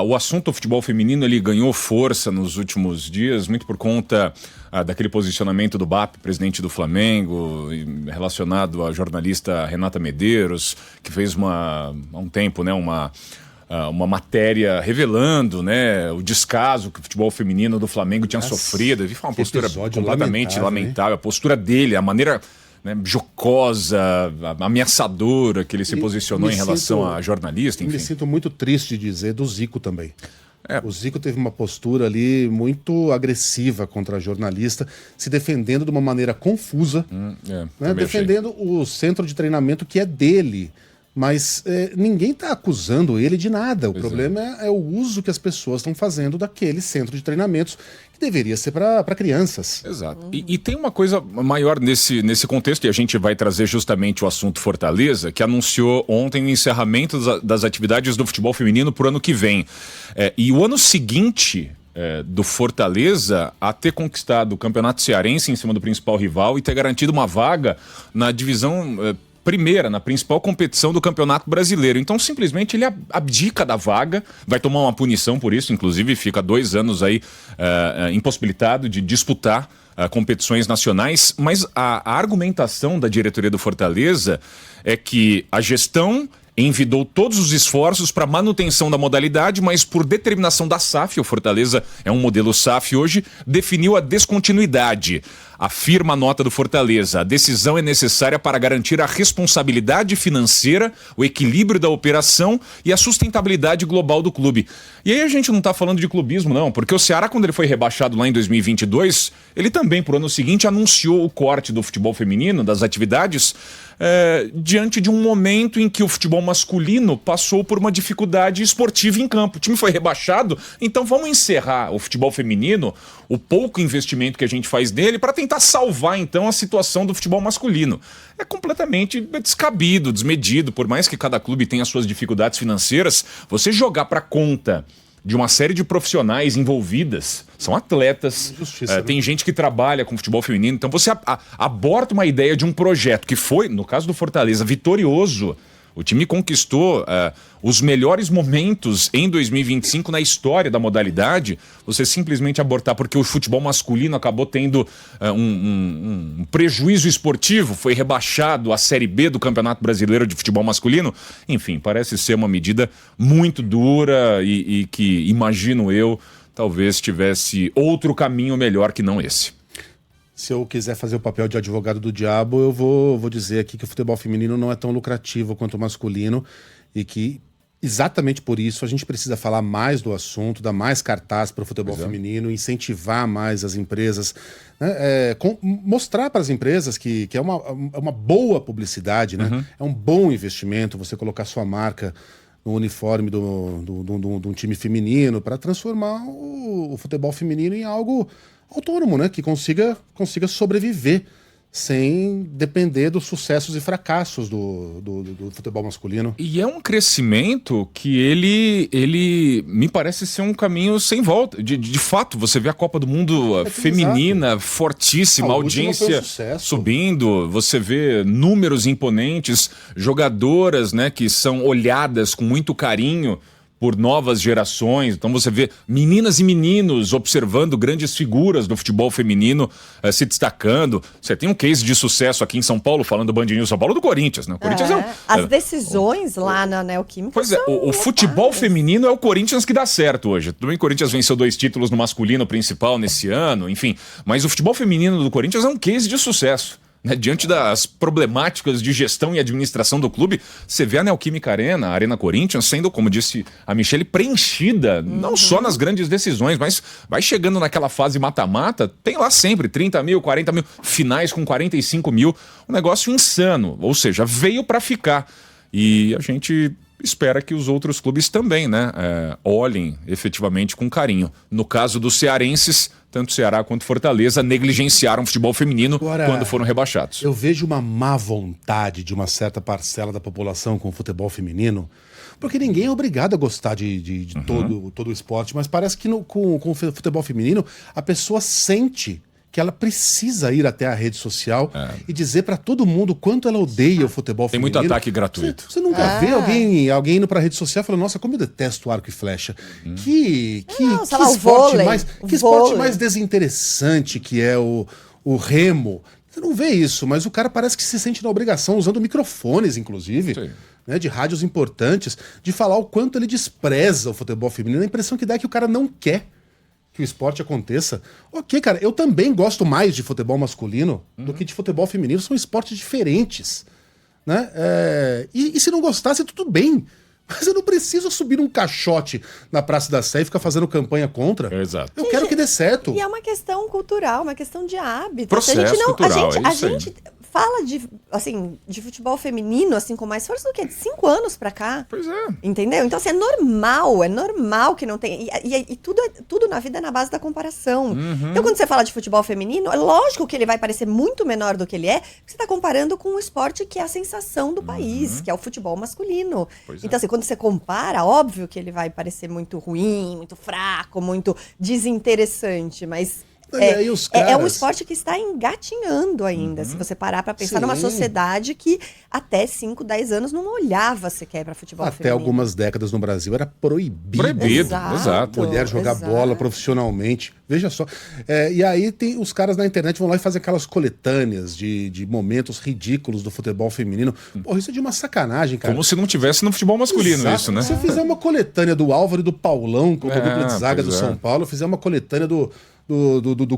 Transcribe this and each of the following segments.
O assunto do futebol feminino ele ganhou força nos últimos dias, muito por conta daquele posicionamento do BAP, presidente do Flamengo, relacionado à jornalista Renata Medeiros, que fez há um tempo, né, uma matéria revelando, né, o descaso que o futebol feminino do Flamengo tinha sofrido. Foi uma postura completamente lamentável. A postura dele, a maneira, né, jocosa, ameaçadora que ele se posicionou em relação à jornalista. Enfim. Me sinto muito triste de dizer do Zico também. O Zico teve uma postura ali muito agressiva contra a jornalista, se defendendo de uma maneira confusa, né, defendendo o centro de treinamento que é dele. Mas ninguém está acusando ele de nada. O problema é o uso que as pessoas estão fazendo daquele centro de treinamentos que deveria ser para crianças. Exato. E tem uma coisa maior nesse contexto, e a gente vai trazer justamente o assunto Fortaleza, que anunciou ontem o encerramento das atividades do futebol feminino para o ano que vem. E o ano seguinte do Fortaleza a ter conquistado o Campeonato Cearense em cima do principal rival e ter garantido uma vaga na divisão primeira, na principal competição do Campeonato Brasileiro. Então, simplesmente, ele abdica da vaga, vai tomar uma punição por isso, inclusive fica 2 anos aí impossibilitado de disputar competições nacionais, mas a argumentação da diretoria do Fortaleza é que a gestão envidou todos os esforços para manutenção da modalidade, mas por determinação da SAF, o Fortaleza é um modelo SAF hoje, definiu a descontinuidade. Afirma a nota do Fortaleza, a decisão é necessária para garantir a responsabilidade financeira, o equilíbrio da operação e a sustentabilidade global do clube. E aí a gente não está falando de clubismo não, porque o Ceará, quando ele foi rebaixado lá em 2022, ele também, pro ano seguinte, anunciou o corte do futebol feminino, das atividades, diante de um momento em que o futebol masculino passou por uma dificuldade esportiva em campo. O time foi rebaixado, então vamos encerrar o futebol feminino, o pouco investimento que a gente faz nele, para tentar salvar então a situação do futebol masculino. É completamente descabido, desmedido, por mais que cada clube tenha suas dificuldades financeiras, você jogar para conta de uma série de profissionais envolvidas, são atletas, tem gente que trabalha com futebol feminino, então você aborta uma ideia de um projeto que foi, no caso do Fortaleza, vitorioso. O time conquistou os melhores momentos em 2025 na história da modalidade. Você simplesmente abortar porque o futebol masculino acabou tendo um prejuízo esportivo, foi rebaixado à Série B do Campeonato Brasileiro de Futebol Masculino. Enfim, parece ser uma medida muito dura e que, imagino eu, talvez tivesse outro caminho melhor que não esse. Se eu quiser fazer o papel de advogado do diabo, eu vou dizer aqui que o futebol feminino não é tão lucrativo quanto o masculino e que, exatamente por isso, a gente precisa falar mais do assunto, dar mais cartaz para o futebol feminino, incentivar mais as empresas, né? Mostrar para as empresas que é uma boa publicidade, né? É um bom investimento você colocar sua marca no uniforme de um time feminino para transformar o futebol feminino em algo autônomo, né? Que consiga sobreviver sem depender dos sucessos e fracassos do futebol masculino. E é um crescimento que ele me parece ser um caminho sem volta. De fato, você vê a Copa do Mundo feminina, fortíssima, audiência subindo, você vê números imponentes, jogadoras, né, que são olhadas com muito carinho por novas gerações. Então você vê meninas e meninos observando grandes figuras do futebol feminino se destacando. Você tem um case de sucesso aqui em São Paulo, falando do Band News São Paulo, do Corinthians, né? O Corinthians as decisões lá na Neoquímica. Pois é, o futebol feminino é o Corinthians que dá certo hoje. Tudo bem que o Corinthians venceu 2 títulos no masculino principal nesse ano, enfim. Mas o futebol feminino do Corinthians é um case de sucesso. Né, diante das problemáticas de gestão e administração do clube, você vê a Neoquímica Arena, a Arena Corinthians, sendo, como disse a Michele, preenchida, não só nas grandes decisões, mas vai chegando naquela fase mata-mata, tem lá sempre 30 mil, 40 mil, finais com 45 mil, um negócio insano, ou seja, veio para ficar. E a gente espera que os outros clubes também, né, olhem efetivamente com carinho. No caso dos cearenses, tanto Ceará quanto Fortaleza negligenciaram o futebol feminino quando foram rebaixados. Eu vejo uma má vontade de uma certa parcela da população com o futebol feminino, porque ninguém é obrigado a gostar de todo o esporte, mas parece que com o futebol feminino a pessoa sente que ela precisa ir até a rede social e dizer pra todo mundo quanto ela odeia o futebol Tem feminino. muito ataque gratuito. Você nunca vê alguém indo pra rede social falando, nossa, como eu detesto arco e flecha. Que sei lá, o esporte vôlei, mais, o que esporte vôlei. mais desinteressante que é o remo. Você não vê isso, mas o cara parece que se sente na obrigação, usando microfones, inclusive, Sim. né, de rádios importantes, de falar o quanto ele despreza o futebol feminino. A impressão que dá é que o cara não quer que o esporte aconteça. Ok, cara, eu também gosto mais de futebol masculino do que de futebol feminino. São esportes diferentes, né? E se não gostasse, tudo bem. Mas eu não preciso subir um caixote na Praça da Sé e ficar fazendo campanha contra. Exato. Eu quero que dê certo. E é uma questão cultural, uma questão de hábito. Processo cultural, é a isso aí. gente fala de futebol feminino assim com mais força do que de 5 anos pra cá. Pois é. Entendeu? Então, assim, é normal que não tenha. E tudo na vida é na base da comparação. Então, quando você fala de futebol feminino, é lógico que ele vai parecer muito menor do que ele é, porque você está comparando com um esporte que é a sensação do país, que é o futebol masculino. Pois é. Então, assim, quando você compara, óbvio que ele vai parecer muito ruim, muito fraco, muito desinteressante, mas. E aí os É um caras- esporte que está engatinhando ainda. Se você parar pra pensar Sim. numa sociedade que até 5, 10 anos não olhava sequer pra futebol Até feminino. algumas décadas no Brasil era proibido. Proibido, exato. Mulher jogar Exato. bola profissionalmente. Veja só. E aí tem os caras na internet vão lá e fazem aquelas coletâneas de momentos ridículos do futebol feminino. Porra, isso é de uma sacanagem, cara. Como se não tivesse no futebol masculino Exato. isso, né? Se eu fizer uma coletânea do Álvaro e do Paulão contra a dupla de zaga do pois é. São Paulo, eu fizer uma coletânea do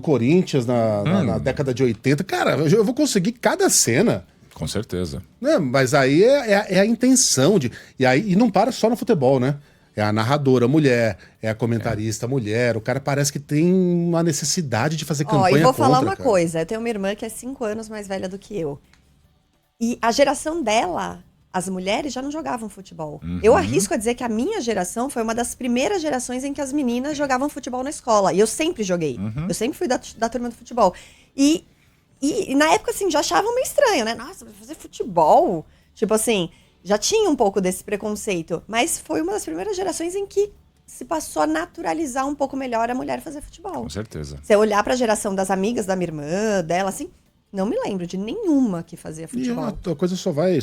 Corinthians na década de 80, cara, eu vou conseguir cada cena. Com certeza. Né? Mas aí é a intenção de. E não para só no futebol, né? É a narradora mulher, é a comentarista mulher. O cara parece que tem uma necessidade de fazer campanha E vou contra, falar uma cara. coisa. Eu tenho uma irmã que é 5 anos mais velha do que eu. E a geração dela, as mulheres já não jogavam futebol. Eu arrisco a dizer que a minha geração foi uma das primeiras gerações em que as meninas jogavam futebol na escola. E eu sempre joguei. Eu sempre fui da turma do futebol. E na época, assim, já achavam meio estranho, né? Nossa, vai fazer futebol? Tipo assim, já tinha um pouco desse preconceito. Mas foi uma das primeiras gerações em que se passou a naturalizar um pouco melhor a mulher fazer futebol. Com certeza. Você olhar pra geração das amigas da minha irmã, dela, assim, não me lembro de nenhuma que fazia E futebol. a coisa só vai